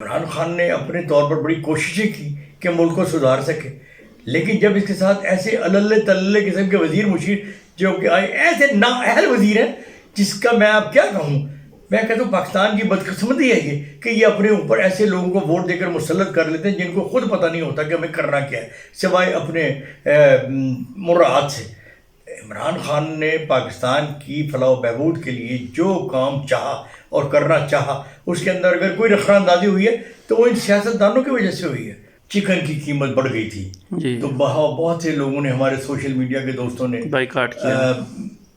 عمران خان نے اپنے طور پر بڑی کوششیں کی کہ ملک کو سدھار سکے، لیکن جب اس کے ساتھ ایسے اللہ تللے قسم کے وزیر مشیر جو کہ آئے، ایسے نااہل وزیر ہیں جس کا میں آپ کیا کہوں، میں کہتا ہوں پاکستان کی بدقسمتی ہے یہ کہ یہ اپنے اوپر ایسے لوگوں کو ووٹ دے کر مسلط کر لیتے ہیں جن کو خود پتہ نہیں ہوتا کہ ہمیں کرنا کیا ہے سوائے اپنے مراعات سے۔ عمران خان نے پاکستان کی فلاح و بہبود کے لیے جو کام چاہا اور کرنا چاہا، اس کے اندر اگر کوئی رخنہ اندازی ہوئی ہے تو وہ ان سیاستدانوں کی وجہ سے ہوئی ہے۔ چکن کی قیمت بڑھ گئی تھی جی، تو بہت سے لوگوں نے، ہمارے سوشل میڈیا کے دوستوں نے بائیکاٹ کیا،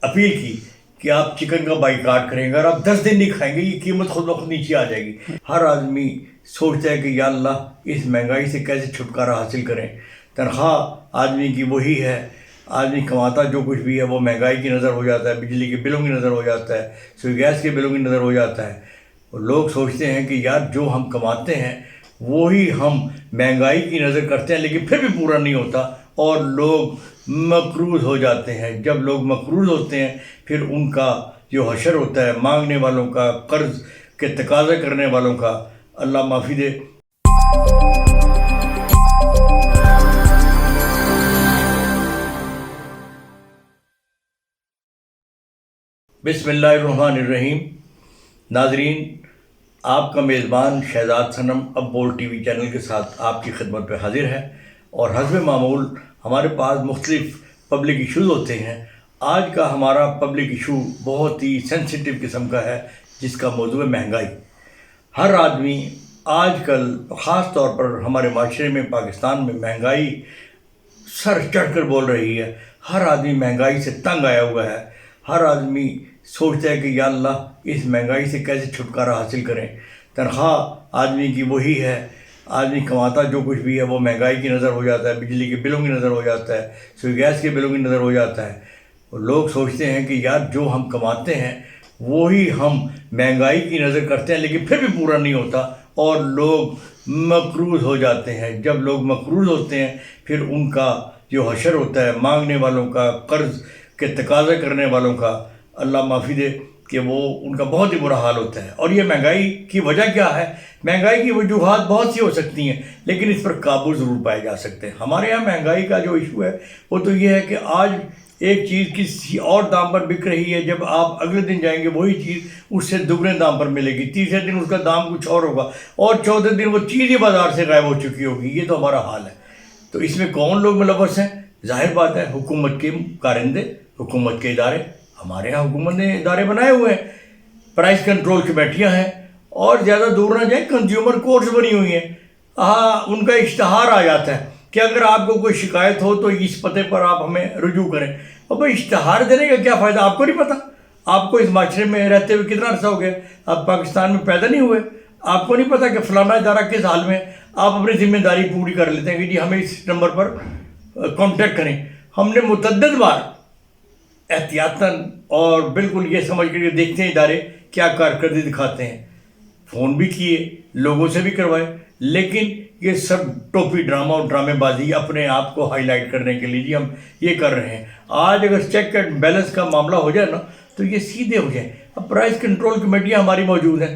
اپیل کی کہ آپ چکن کا بائیکاٹ کریں، اگر آپ 10 دن نہیں کھائیں گے یہ قیمت خود بخود نیچے آ جائے گی۔ ہر آدمی سوچتا ہے کہ یا اللہ اس مہنگائی سے کیسے چھٹکارا حاصل کریں۔ تنخواہ آدمی کی وہی ہے، آدمی کماتا جو کچھ بھی ہے وہ مہنگائی کی نظر ہو جاتا ہے، بجلی کے بلوں کی نظر ہو جاتا ہے، سوئی گیس کے بلوں کی نظر ہو جاتا ہے۔ اور لوگ سوچتے ہیں کہ یار جو ہم کماتے ہیں وہی ہم مہنگائی کی نظر کرتے ہیں، لیکن پھر بھی پورا نہیں ہوتا اور لوگ مقروض ہو جاتے ہیں۔ جب لوگ مقروض ہوتے ہیں پھر ان کا جو حشر ہوتا ہے، مانگنے والوں کا، قرض کے تقاضا کرنے والوں کا، اللہ معافی دے۔ بسم اللہ الرحمن الرحیم۔ ناظرین، آپ کا میزبان شہزاد صنم اب بول ٹی وی چینل کے ساتھ آپ کی خدمت پہ حاضر ہے، اور حسب معمول ہمارے پاس مختلف پبلک ایشوز ہوتے ہیں۔ آج کا ہمارا پبلک ایشو بہت ہی سینسیٹیو قسم کا ہے، جس کا موضوع ہے مہنگائی۔ ہر آدمی آج کل خاص طور پر ہمارے معاشرے میں، پاکستان میں مہنگائی سر چڑھ کر بول رہی ہے۔ ہر آدمی مہنگائی سے تنگ آیا ہوا ہے۔ ہر آدمی سوچتا ہے کہ یا اللہ اس مہنگائی سے کیسے چھٹکارا حاصل کریں۔ تنخواہ آدمی کی وہی ہے، آدمی کماتا جو کچھ بھی ہے وہ مہنگائی کی نظر ہو جاتا ہے، بجلی کے بلوں کی نظر ہو جاتا ہے، سوئی گیس کے بلوں کی نظر ہو جاتا ہے۔ اور لوگ سوچتے ہیں کہ یار جو ہم کماتے ہیں وہی ہم مہنگائی کی نظر کرتے ہیں، لیکن پھر بھی پورا نہیں ہوتا اور لوگ مقروض ہو جاتے ہیں۔ جب لوگ مقروض ہوتے ہیں پھر ان کا جو حشر ہوتا ہے، مانگنے والوں کا، قرض کے تقاضا کرنے والوں کا، اللہ معافی دے، کہ وہ ان کا بہت ہی برا حال ہوتا ہے۔ اور یہ مہنگائی کی وجہ کیا ہے؟ مہنگائی کی وجوہات بہت سی ہو سکتی ہیں، لیکن اس پر قابو ضرور پائے جا سکتے ہیں۔ ہمارے یہاں مہنگائی کا جو ایشو ہے وہ تو یہ ہے کہ آج ایک چیز کسی اور دام پر بک رہی ہے، جب آپ اگلے دن جائیں گے وہی چیز اس سے دگنے دام پر ملے گی، تیسرے دن اس کا دام کچھ اور ہوگا، اور چوتھے دن وہ چیز ہی بازار سے غائب ہو چکی ہوگی۔ یہ تو ہمارا حال ہے۔ تو اس میں کون لوگ ملوث ہیں؟ ظاہر بات ہے حکومت کے کارندے، حکومت کے ادارے۔ ہمارے ہاں حکومت نے ادارے بنائے ہوئے ہیں، پرائز کنٹرول کمیٹیاں ہیں، اور زیادہ دور نہ جائیں کنزیومر کورٹس بنی ہوئی ہیں۔ ان کا اشتہار آ جاتا ہے کہ اگر آپ کو کوئی شکایت ہو تو اس پتے پر آپ ہمیں رجوع کریں۔ اور بھائی اشتہار دینے کا کیا فائدہ؟ آپ کو نہیں پتہ؟ آپ کو اس معاشرے میں رہتے ہوئے کتنا عرصہ ہو گیا؟ آپ پاکستان میں پیدا نہیں ہوئے، آپ کو نہیں پتہ کہ فلانا ادارہ کس حال میں؟ آپ اپنی ذمہ داری پوری کر لیتے ہیں کہ جی ہمیں اس نمبر پر کانٹیکٹ کریں۔ ہم نے متعدد بار احتیاطاً اور بالکل یہ سمجھ کر دیکھتے ہیں ادارے کیا کارکردگی دکھاتے ہیں، فون بھی کیے، لوگوں سے بھی کروائے، لیکن یہ سب ٹوپی ڈرامہ اور ڈرامے بازی اپنے آپ کو ہائی لائٹ کرنے کے لیے جی ہم یہ کر رہے ہیں۔ آج اگر چیک اینڈ بیلنس کا معاملہ ہو جائے نا تو یہ سیدھے ہو جائیں۔ اب پرائز کنٹرول کمیٹیاں ہماری موجود ہیں،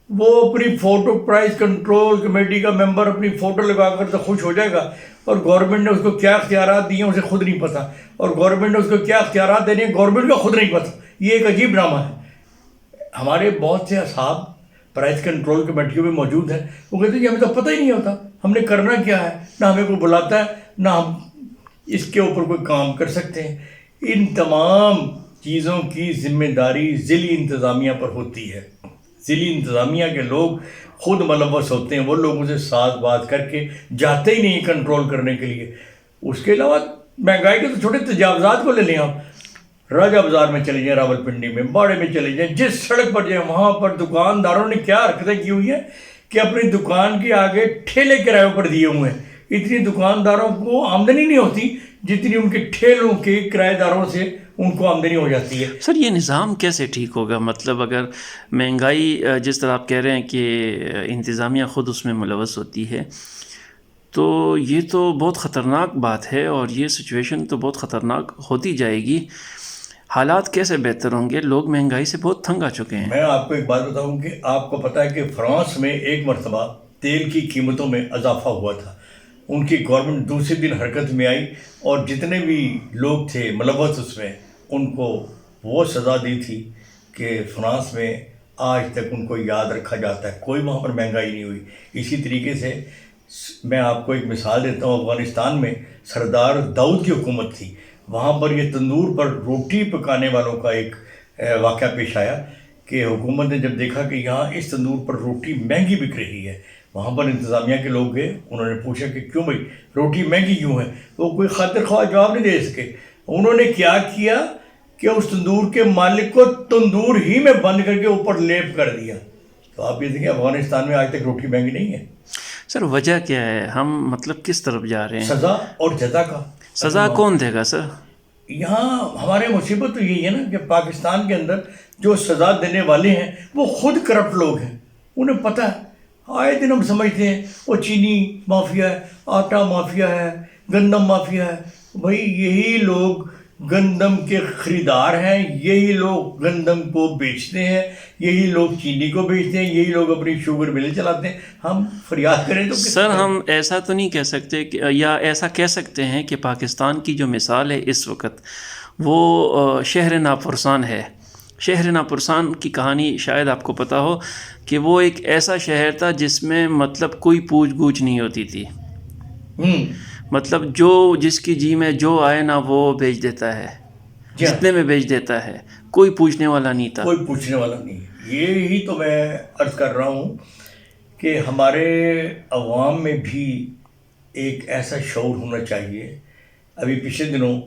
وہ اپنی فوٹو، پرائز کنٹرول کمیٹی کا ممبر اپنی فوٹو لگا کر تو خوش ہو جائے گا، اور گورنمنٹ نے اس کو کیا اختیارات دیے ہیں اسے خود نہیں پتہ، اور گورنمنٹ نے اس کو کیا اختیارات دینے ہیں گورنمنٹ کو خود نہیں پتہ۔ یہ ایک عجیب ڈرامہ ہے۔ ہمارے بہت سے اصحاب پرائز کنٹرول کمیٹیوں میں موجود ہیں، وہ کہتے ہیں کہ ہمیں تو پتہ ہی نہیں ہوتا ہم نے کرنا کیا ہے، نہ ہمیں کوئی بلاتا ہے، نہ ہم اس کے اوپر کوئی کام کر سکتے ہیں۔ ان تمام چیزوں کی ذمہ داری ضلعی انتظامیہ پر ہوتی ہے۔ ضلعی انتظامیہ کے لوگ خود ملوث ہوتے ہیں، وہ لوگوں سے ساز باز کر کے جاتے ہی نہیں کنٹرول کرنے کے لیے۔ اس کے علاوہ مہنگائی کے تو چھوٹے تجاوزات کو لے لیں آپ، راجہ بازار میں چلے جائیں، راول پنڈی میں، باڑے میں چلے جائیں، جس سڑک پر جائیں وہاں پر دکانداروں نے کیا حرکتیں کی ہوئی ہیں کہ اپنی دکان کے آگے ٹھیلے کرایوں پر دیے ہوئے ہیں۔ اتنی دکانداروں کو آمدنی نہیں ہوتی جتنی ان کے ٹھیلوں کے کرایہ داروں سے ان کو آمدنی ہو جاتی ہے۔ سر یہ نظام کیسے ٹھیک ہوگا؟ مطلب اگر مہنگائی جس طرح آپ کہہ رہے ہیں کہ انتظامیہ خود اس میں ملوث ہوتی ہے، تو یہ تو بہت خطرناک بات ہے، اور یہ سچویشن تو بہت خطرناک ہوتی جائے گی۔ حالات کیسے بہتر ہوں گے؟ لوگ مہنگائی سے بہت تنگ آ چکے ہیں۔ میں آپ کو ایک بات بتاؤں کہ آپ کو پتہ ہے کہ فرانس میں ایک مرتبہ تیل کی قیمتوں میں اضافہ ہوا تھا، ان کی گورنمنٹ دوسرے دن حرکت میں آئی اور جتنے بھی لوگ تھے ملوث اس میں ان کو وہ سزا دی تھی کہ فرانس میں آج تک ان کو یاد رکھا جاتا ہے، کوئی وہاں پر مہنگائی نہیں ہوئی۔ اسی طریقے سے میں آپ کو ایک مثال دیتا ہوں، افغانستان میں سردار داؤد کی حکومت تھی، وہاں پر یہ تندور پر روٹی پکانے والوں کا ایک واقعہ پیش آیا کہ حکومت نے جب دیکھا کہ یہاں اس تندور پر روٹی مہنگی بک رہی ہے، وہاں پر انتظامیہ کے لوگ گئے، انہوں نے پوچھا کہ کیوں بھائی روٹی مہنگی کیوں ہے؟ وہ کوئی خاطر خواہ جواب نہیں دے سکے۔ انہوں نے کیا کیا کہ اس تندور کے مالک کو تندور ہی میں بند کر کے اوپر لیپ کر دیا۔ تو آپ یہ دیکھیں افغانستان میں آج تک روٹی مہنگی نہیں ہے۔ سر وجہ کیا ہے؟ ہم مطلب کس طرف جا رہے ہیں؟ سزا اور جزا کا۔ سزا کون دے گا سر؟ یہاں ہمارے مصیبت تو یہی ہے نا کہ پاکستان کے اندر جو سزا دینے والے ہیں وہ خود کرپٹ لوگ ہیں، انہیں پتہ ہے۔ آئے دن ہم سمجھتے ہیں وہ چینی مافیا ہے، آٹا مافیا ہے، گندم مافیا ہے۔ بھائی یہی لوگ گندم کے خریدار ہیں، یہی لوگ گندم کو بیچتے ہیں، یہی لوگ چینی کو بیچتے ہیں، یہی لوگ اپنی شوگر مل چلاتے ہیں۔ ہم فریاد کریں تو سر ہم ایسا تو نہیں کہہ سکتے کہ یا ایسا کہہ سکتے ہیں کہ پاکستان کی جو مثال ہے اس وقت وہ شہر ناپرسان ہے۔ شہر ناپرسان کی کہانی شاید آپ کو پتہ ہو کہ وہ ایک ایسا شہر تھا جس میں مطلب کوئی پوچھ گچھ نہیں ہوتی تھی، مطلب جو جس کی جی میں جو آئے نا وہ بیچ دیتا ہے، جتنے میں بیچ دیتا ہے، کوئی پوچھنے والا نہیں تھا۔ کوئی پوچھنے والا نہیں۔ یہی تو میں عرض کر رہا ہوں کہ ہمارے عوام میں بھی ایک ایسا شعور ہونا چاہیے۔ ابھی پچھلے دنوں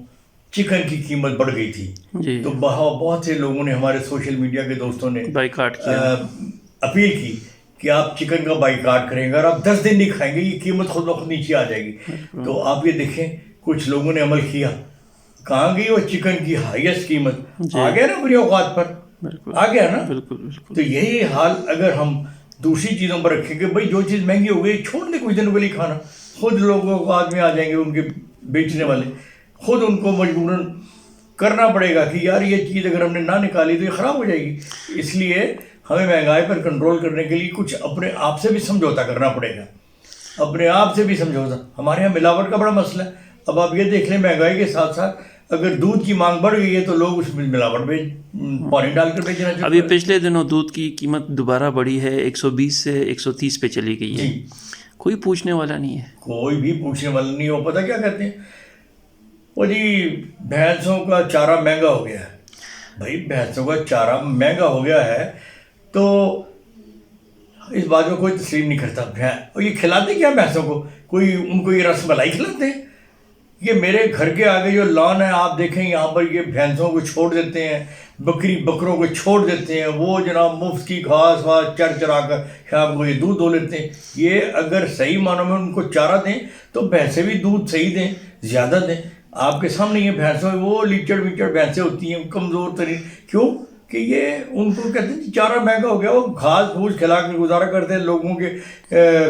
چکن کی قیمت بڑھ گئی تھی جی، تو بہت سے لوگوں نے، ہمارے سوشل میڈیا کے دوستوں نے بائیکاٹ کیا، اپیل کی کہ آپ چکن کا بائیکاٹ کریں گے، اگر آپ 10 دن نہیں کھائیں گے یہ قیمت خود بخود نیچے آ جائے گی۔ تو آپ یہ دیکھیں کچھ لوگوں نے عمل کیا، کہاں گئی وہ چکن کی ہائیسٹ قیمت؟ آ گیا نا بری اوقات پر، آ گیا نا۔ بالکل بالکل۔ تو یہی حال اگر ہم دوسری چیزوں پر رکھیں کہ بھائی جو چیز مہنگی ہو گئی چھوڑ دیں کچھ دنوں کے لیے کھانا، خود لوگوں کو آدمی آ جائیں گے ان کے بیچنے والے، خود ان کو مجبوراً کرنا پڑے گا کہ یار یہ چیز اگر ہم نے نہ نکالی تو یہ خراب ہو جائے گی۔ اس لیے ہمیں مہنگائی پر کنٹرول کرنے کے لیے کچھ اپنے آپ سے بھی سمجھوتا کرنا پڑے گا، اپنے آپ سے بھی سمجھوتا۔ ہمارے یہاں ملاوٹ کا بڑا مسئلہ ہے۔ اب آپ یہ دیکھ لیں مہنگائی کے ساتھ ساتھ اگر دودھ کی مانگ بڑھ گئی ہے تو لوگ اس میں ملاوٹ پانی ڈال کر بیچنا چاہتے ہیں۔ ابھی پچھلے دنوں دودھ کی قیمت دوبارہ بڑھی ہے، 120 سے 130 پہ چلی گئی ہے، کوئی پوچھنے والا نہیں ہے، کوئی بھی پوچھنے والا نہیں۔ وہ پتہ کیا کہتے ہیں، وہ جی بھینسوں کا چارہ مہنگا ہو گیا ہے۔ بھائی بھینسوں کا چارہ مہنگا ہو گیا ہے تو اس بات کو کوئی تسلیم نہیں کرتا۔ اور یہ کھلاتے کیا بھینسوں کو؟ کوئی ان کو یہ رس ملائی کھلاتے ہیں؟ یہ میرے گھر کے آگے جو لان ہے آپ دیکھیں یہاں پر یہ بھینسوں کو چھوڑ دیتے ہیں، بکروں کو چھوڑ دیتے ہیں، وہ جناب مفت کی گھاس واس چرا کر شام کو یہ دودھ دو لیتے ہیں۔ یہ اگر صحیح معنوں میں ان کو چارہ دیں تو بھینسیں بھی دودھ صحیح دیں، زیادہ دیں۔ آپ کے سامنے یہ بھینسوں وہ لیچڑ ویچڑ بھینسیں ہوتی ہیں کمزور ترین، کیوں کہ یہ ان کو کہتے ہیں چارہ مہنگا ہو گیا، وہ گھاس پھوس کھلا کے گزارا کرتے ہیں، لوگوں کے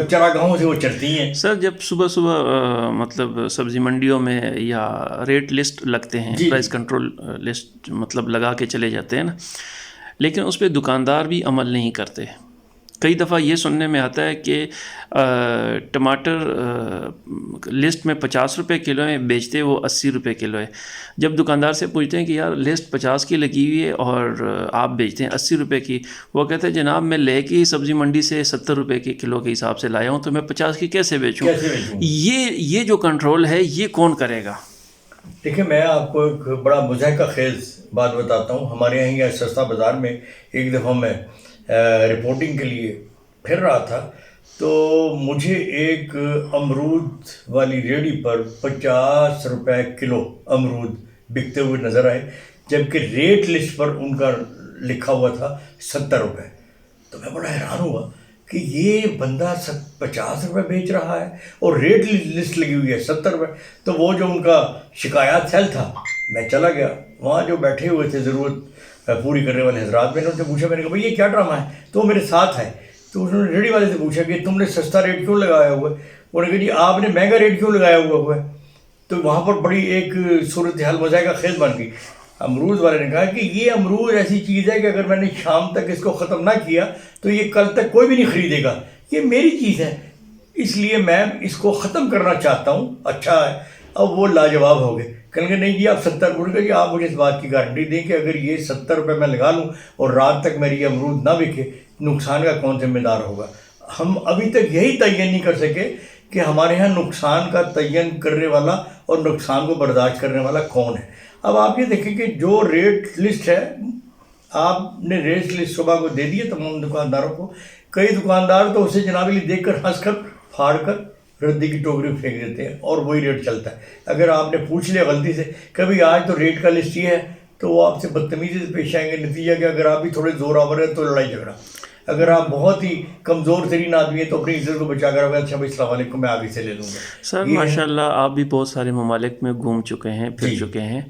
چراگاہوں سے وہ چرتی ہیں۔ سر جب صبح صبح مطلب سبزی منڈیوں میں یا ریٹ لسٹ لگتے ہیں، پرائس کنٹرول لسٹ مطلب لگا کے چلے جاتے ہیں نا، لیکن اس پہ دکاندار بھی عمل نہیں کرتے۔ کئی دفعہ یہ سننے میں آتا ہے کہ ٹماٹر لسٹ میں 50 روپے کلو ہے، بیچتے وہ 80 روپے کلو ہے۔ جب دکاندار سے پوچھتے ہیں کہ یار لسٹ 50 کی لگی ہوئی ہے اور آپ بیچتے ہیں 80 روپے کی، وہ کہتے ہیں جناب میں لے کے سبزی منڈی سے 70 روپے کے کلو کے حساب سے لایا ہوں تو میں 50 کی کیسے بیچوں؟ یہ جو کنٹرول ہے یہ کون کرے گا؟ دیکھیں میں آپ کو ایک بڑا مضحکہ خیز بات بتاتا ہوں۔ ہمارے یہاں یا سستا بازار میں ایک دفعہ میں رپورٹنگ کے لیے پھر رہا تھا تو مجھے ایک امرود والی ریڑھی پر 50 روپے کلو امرود بکتے ہوئے نظر آئے، جبکہ ریٹ لسٹ پر ان کا لکھا ہوا تھا 70 روپے۔ تو میں بڑا حیران ہوا کہ یہ بندہ 50 روپے بیچ رہا ہے اور ریٹ لسٹ لگی ہوئی ہے 70 روپے۔ تو وہ جو ان کا شکایات سیل تھا، میں چلا گیا وہاں، جو بیٹھے ہوئے تھے ضرورت پوری کرنے والے حضرات، میں نے ان سے پوچھا، میں نے کہا بھائی یہ کیا ڈرامہ ہے؟ تو وہ میرے ساتھ ہے، تو انہوں نے ریڑھی والے سے پوچھا کہ تم نے سستا ریٹ کیوں لگایا ہوا ہے؟ انہوں نے کہا جی آپ نے مہنگا ریٹ کیوں لگایا ہوا ہے؟ تو وہاں پر بڑی ایک صورتحال مضحکہ خیز بن گئی۔ امرود والے نے کہا کہ یہ امرود ایسی چیز ہے کہ اگر میں نے شام تک اس کو ختم نہ کیا تو یہ کل تک کوئی بھی نہیں خریدے گا، یہ میری چیز ہے، اس لیے میں اس کو ختم کرنا چاہتا ہوں. اچھا ہے. اب وہ لاجواب ہو گئے، کہیں گے نہیں جی آپ 70 روپے جی آپ مجھے اس بات کی گارنٹی دیں کہ اگر یہ 70 روپے میں لگا لوں اور رات تک میری امرود نہ بکے، نقصان کا کون ذمہ دار ہوگا؟ ہم ابھی تک یہی تعین نہیں کر سکے کہ ہمارے ہاں نقصان کا تعین کرنے والا اور نقصان کو برداشت کرنے والا کون ہے. اب آپ یہ دیکھیں کہ جو ریٹ لسٹ ہے، آپ نے ریٹ لسٹ صبح کو دے دی ہے تمام دکانداروں کو. کئی دکاندار تو اسے جناب علی دیکھ کر ہنس کر پھاڑ کر ردی کی ٹوکری پھینک دیتے ہیں اور وہی ریٹ چلتا ہے. اگر آپ نے پوچھ لیا غلطی سے کبھی آج تو ریٹ کا لسٹ یہ ہے تو وہ آپ سے بدتمیزی سے پیش آئیں گے. نتیجہ کہ اگر آپ بھی تھوڑے زور آور ہیں تو لڑائی جھگڑا. اگر آپ بہت ہی کمزور ترین آدمی ہیں تو اپنی عزت کو بچا کر اچھا بھائی السلام علیکم میں آگے سے لے لوں گا. سر ماشاء اللہ آپ بھی بہت سارے ممالک میں گھوم چکے ہیں، پھر چکے ہیں،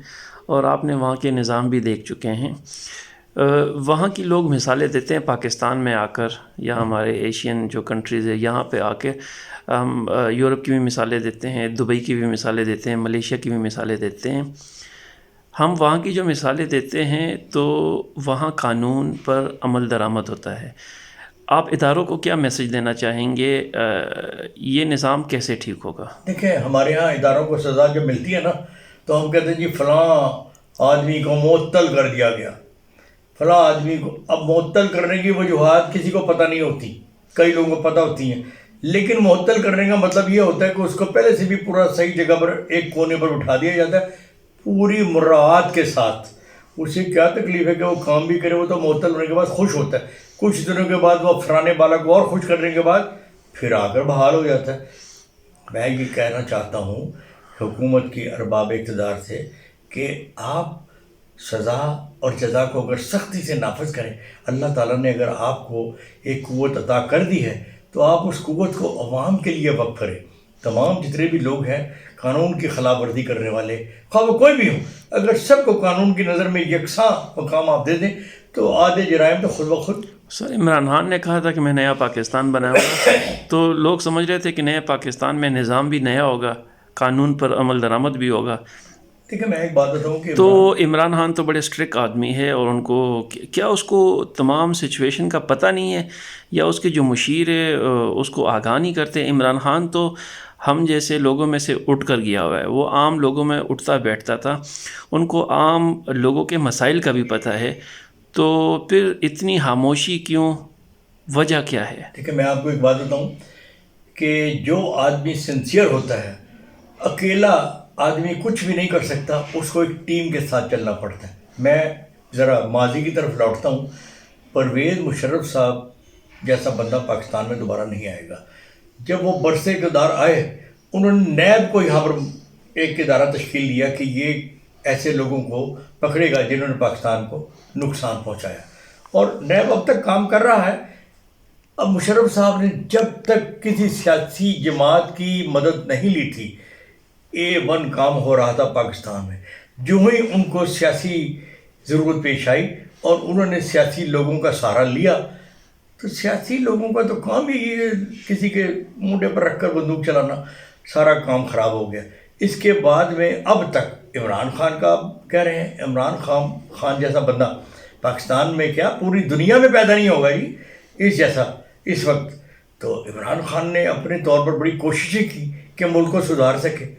اور آپ نے وہاں کے نظام بھی دیکھ چکے ہیں. وہاں کی لوگ مثالیں دیتے ہیں پاکستان میں آ کر، یا ہمارے ایشین جو کنٹریز ہے یہاں پہ آ کے ہم یورپ کی بھی مثالیں دیتے ہیں، دبئی کی بھی مثالیں دیتے ہیں، ملیشیا کی بھی مثالیں دیتے ہیں. ہم وہاں کی جو مثالیں دیتے ہیں تو وہاں قانون پر عمل درآمد ہوتا ہے. آپ اداروں کو کیا میسج دینا چاہیں گے؟ یہ نظام کیسے ٹھیک ہوگا؟ دیکھیں ہمارے ہاں اداروں کو سزا جب ملتی ہے نا تو ہم کہتے ہیں جی فلاں آدمی کو معطل کر دیا گیا، فلاں آدمی کو. اب معطل کرنے کی وجوہات کسی کو پتہ نہیں ہوتی، کئی لوگوں کو پتہ ہوتی ہیں، لیکن معطل کرنے کا مطلب یہ ہوتا ہے کہ اس کو پہلے سے بھی پورا صحیح جگہ پر ایک کونے پر اٹھا دیا جاتا ہے پوری مراعات کے ساتھ. اسے کیا تکلیف ہے کہ وہ کام بھی کرے، وہ تو معطل ہونے کے بعد خوش ہوتا ہے، کچھ دنوں کے بعد وہ افرانے بالا کو اور خوش کرنے کے بعد پھر آ کر بحال ہو جاتا ہے. میں یہ کہنا چاہتا ہوں حکومت کی ارباب اقتدار سے کہ آپ سزا اور جزا کو اگر سختی سے نافذ کریں. اللہ تعالیٰ نے اگر آپ کو ایک قوت عطا کر دی ہے تو آپ اس قوت کو عوام کے لیے وقف کریں. تمام جتنے بھی لوگ ہیں قانون کی خلاف ورزی کرنے والے، خواہ وہ کوئی بھی ہو، اگر سب کو قانون کی نظر میں یکساں مقام آپ دے دیں تو آدھے جرائم تو خود بخود. سر عمران خان نے کہا تھا کہ میں نیا پاکستان بناؤں گا، تو لوگ سمجھ رہے تھے کہ نئے پاکستان میں نظام بھی نیا ہوگا، قانون پر عمل درآمد بھی ہوگا. دیکھیں میں ایک بات بتاؤں کہ تو عمران خان تو بڑے اسٹرکٹ آدمی ہے، اور ان کو کیا اس کو تمام سچویشن کا پتہ نہیں ہے، یا اس کے جو مشیر ہے اس کو آگاہ نہیں کرتے؟ عمران خان تو ہم جیسے لوگوں میں سے اٹھ کر گیا ہوا ہے، وہ عام لوگوں میں اٹھتا بیٹھتا تھا، ان کو عام لوگوں کے مسائل کا بھی پتہ ہے. تو پھر اتنی خاموشی کیوں؟ وجہ کیا ہے؟ دیکھیں میں آپ کو ایک بات بتاؤں کہ جو آدمی سنسیئر ہوتا ہے، اکیلا آدمی کچھ بھی نہیں کر سکتا، اس کو ایک ٹیم کے ساتھ چلنا پڑتا ہے. میں ذرا ماضی کی طرف لوٹتا ہوں. پرویز مشرف صاحب جیسا بندہ پاکستان میں دوبارہ نہیں آئے گا. جب وہ برسے اقتدار آئے انہوں نے نیب کو یہاں پر ایک ادارہ تشکیل دیا کہ یہ ایسے لوگوں کو پکڑے گا جنہوں نے پاکستان کو نقصان پہنچایا، اور نیب اب تک کام کر رہا ہے. اب مشرف صاحب نے جب تک کسی سیاسی جماعت کی مدد نہیں لی تھی، A1 کام ہو رہا تھا پاکستان میں. جو ہی ان کو سیاسی ضرورت پیش آئی اور انہوں نے سیاسی لوگوں کا سہارا لیا تو سیاسی لوگوں کا تو کام ہی یہ کسی کے موڈے پر رکھ کر بندوق چلانا، سارا کام خراب ہو گیا. اس کے بعد میں اب تک عمران خان کا کہہ رہے ہیں، عمران خان جیسا بندہ پاکستان میں کیا پوری دنیا میں پیدا نہیں ہوگا جی اس جیسا اس وقت. تو عمران خان نے اپنے طور پر بڑی کوششیں کی کہ ملک کو سدھار سکے،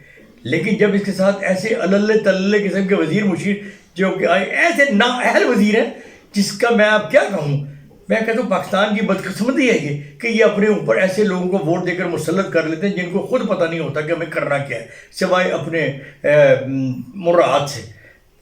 لیکن جب اس کے ساتھ ایسے اللہ تلے قسم کے وزیر مشیر جو کہ ایسے نااہل وزیر ہیں جس کا میں اب کیا کہوں. میں کہتا ہوں پاکستان کی بدقسمتی ہے یہ کہ یہ اپنے اوپر ایسے لوگوں کو ووٹ دے کر مسلط کر لیتے ہیں جن کو خود پتہ نہیں ہوتا کہ ہمیں کرنا کیا ہے سوائے اپنے مراعات سے.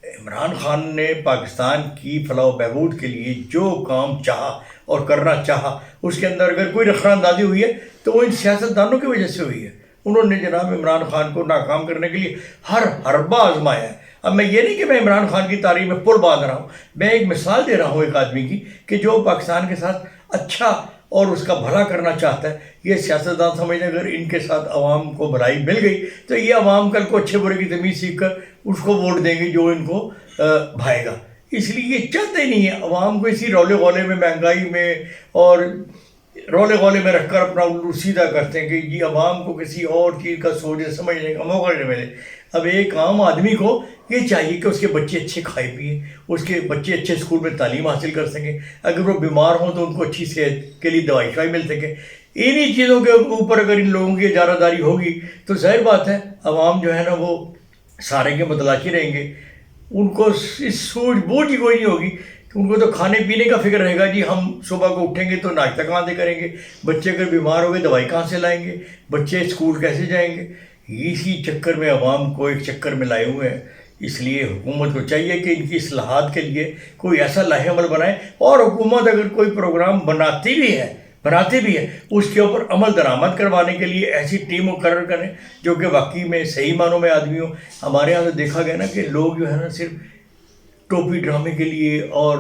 عمران خان نے پاکستان کی فلاح و بہبود کے لیے جو کام چاہا اور کرنا چاہا، اس کے اندر اگر کوئی رخنہ اندازی ہوئی ہے تو وہ ان سیاستدانوں کی وجہ سے ہوئی ہے. انہوں نے جناب عمران خان کو ناکام کرنے کے لیے ہر حربہ آزمایا ہے. اب میں یہ نہیں کہ میں عمران خان کی تعریف میں پل باندھ رہا ہوں، میں ایک مثال دے رہا ہوں ایک آدمی کی کہ جو پاکستان کے ساتھ اچھا اور اس کا بھلا کرنا چاہتا ہے. یہ سیاستدان سمجھتے ہیں اگر ان کے ساتھ عوام کو بھلائی مل گئی تو یہ عوام کل کو اچھے برے کی تمیز سیکھ کر اس کو ووٹ دیں گے جو ان کو بھائے گا. اس لیے یہ چاہتے نہیں ہیں عوام کو اسی رولے غولے میں، مہنگائی میں اور رولے غولے میں رکھ کر اپنا الٹو سیدھا کرتے ہیں کہ یہ عوام کو کسی اور چیز کا سوچنے سمجھنے کا موقع نہیں ملے. اب ایک عام آدمی کو یہ چاہیے کہ اس کے بچے اچھے کھائے پیئیں، اس کے بچے اچھے اسکول میں تعلیم حاصل کر سکیں، اگر وہ بیمار ہوں تو ان کو اچھی صحت کے لیے دوائی شائی مل سکے. انہی چیزوں کے اوپر اگر ان لوگوں کی اجارہ داری ہوگی تو ظاہر بات ہے عوام جو ہے نا وہ سارے کے متلاشی رہیں گے. ان کو اس سوجھ بوجھ ہی کوئی نہیں ہوگی. ان کو تو کھانے پینے کا فکر رہے گا جی ہم صبح کو اٹھیں گے تو ناشتہ کہاں سے کریں گے, بچے اگر بیمار ہو گئے دوائی کہاں سے لائیں گے, بچے اسکول کیسے جائیں گے. اسی چکر میں عوام کو ایک چکر میں لائے ہوئے ہیں. اس لیے حکومت کو چاہیے کہ ان کی اصلاحات کے لیے کوئی ایسا لاہ عمل بنائے, اور حکومت اگر کوئی پروگرام بناتی بھی ہے اس کے اوپر عمل درآمد کروانے کے لیے ایسی ٹیم مقرر کریں جو کہ واقعی میں صحیح معنوں میں آدمی ہو. ہمارے یہاں تو دیکھا گیا نا کہ لوگ جو ہے نا صرف ٹوپی ڈرامے کے لیے اور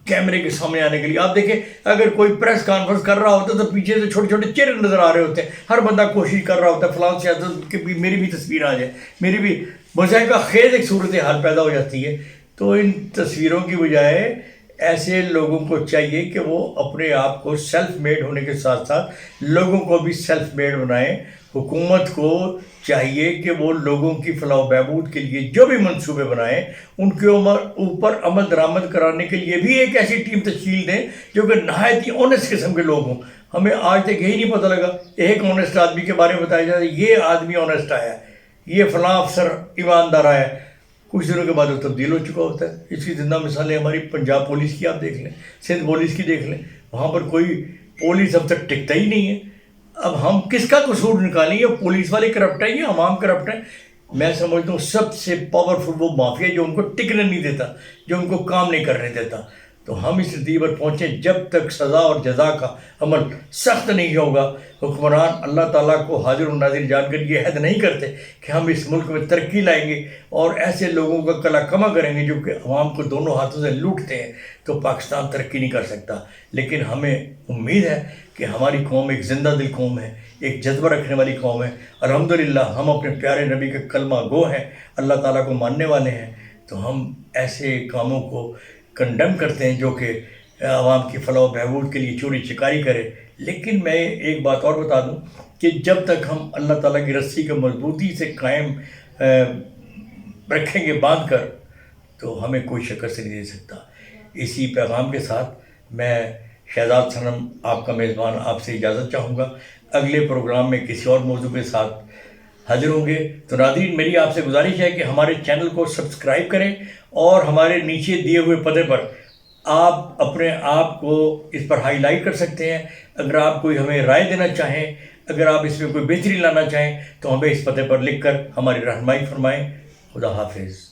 کیمرے کے سامنے آنے کے لیے. آپ دیکھیں اگر کوئی پریس کانفرنس کر رہا ہوتا تو پیچھے سے چھوٹے چھوٹے چہرے نظر آ رہے ہوتے ہیں. ہر بندہ کوشش کر رہا ہوتا ہے فلاں سیاست کہ میری بھی تصویر آ جائے, میری بھی مذائقہ خیز ایک صورتحال پیدا ہو جاتی ہے. تو ان تصویروں کی بجائے ایسے لوگوں کو چاہیے کہ وہ اپنے آپ کو سیلف میڈ ہونے کے ساتھ ساتھ لوگوں کو بھی سیلف میڈ بنائیں. حکومت کو چاہیے کہ وہ لوگوں کی فلاح و بہبود کے لیے جو بھی منصوبے بنائیں ان کے اوپر عمل درآمد کرانے کے لیے بھی ایک ایسی ٹیم تشکیل دیں جو کہ نہایت ہی آنیسٹ قسم کے لوگ ہوں. ہمیں آج تک یہی نہیں پتہ لگا ایک آنیسٹ آدمی کے بارے میں بتایا جاتا ہے یہ آدمی آنیسٹ آیا ہے, یہ فلاں افسر ایماندار آیا ہے. کچھ دنوں کے بعد وہ تبدیل ہو چکا ہوتا ہے. اس کی زندہ مثالیں ہماری پنجاب پولیس کی آپ دیکھ لیں, سندھ پولیس کی دیکھ لیں, وہاں پر کوئی پولیس افسر ٹکتا ہی نہیں ہے. اب ہم کس کا قصور نکالیں, یہ پولیس والے کرپٹ ہیں یا عوام کرپٹ ہیں؟ میں سمجھتا ہوں سب سے پاورفل وہ مافیا جو ان کو ٹکنے نہیں دیتا, جو ان کو کام نہیں کرنے دیتا. تو ہم اس نتیجے پر پہنچیں جب تک سزا اور جزا کا عمل سخت نہیں ہوگا حکمران اللہ تعالیٰ کو حاضر و ناظر جان کر یہ عہد نہیں کرتے کہ ہم اس ملک میں ترقی لائیں گے اور ایسے لوگوں کا کلا کما کریں گے جو کہ عوام کو دونوں ہاتھوں سے لوٹتے ہیں, تو پاکستان ترقی نہیں کر سکتا. لیکن ہمیں امید ہے کہ ہماری قوم ایک زندہ دل قوم ہے, ایک جذبہ رکھنے والی قوم ہے. الحمدللہ ہم اپنے پیارے نبی کے کلمہ گو ہیں, اللہ تعالیٰ کو ماننے والے ہیں. تو ہم ایسے کاموں کو کنڈم کرتے ہیں جو کہ عوام کی فلاح و بہبود کے لیے چوری چکاری کرے. لیکن میں ایک بات اور بتا دوں کہ جب تک ہم اللہ تعالیٰ کی رسی کو مضبوطی سے قائم رکھیں گے باندھ کر, تو ہمیں کوئی شکست نہیں دے سکتا. اسی پیغام کے ساتھ میں شہزاد صنم آپ کا میزبان آپ سے اجازت چاہوں گا. اگلے پروگرام میں کسی اور موضوع کے ساتھ حاضر ہوں گے. تو ناظرین میری آپ سے گزارش ہے کہ ہمارے چینل کو سبسکرائب کریں اور ہمارے نیچے دیے ہوئے پتے پر آپ اپنے آپ کو اس پر ہائی لائٹ کر سکتے ہیں. اگر آپ کوئی ہمیں رائے دینا چاہیں, اگر آپ اس میں کوئی بہتری لانا چاہیں تو ہمیں اس پتے پر لکھ کر ہماری رہنمائی فرمائیں. خدا حافظ.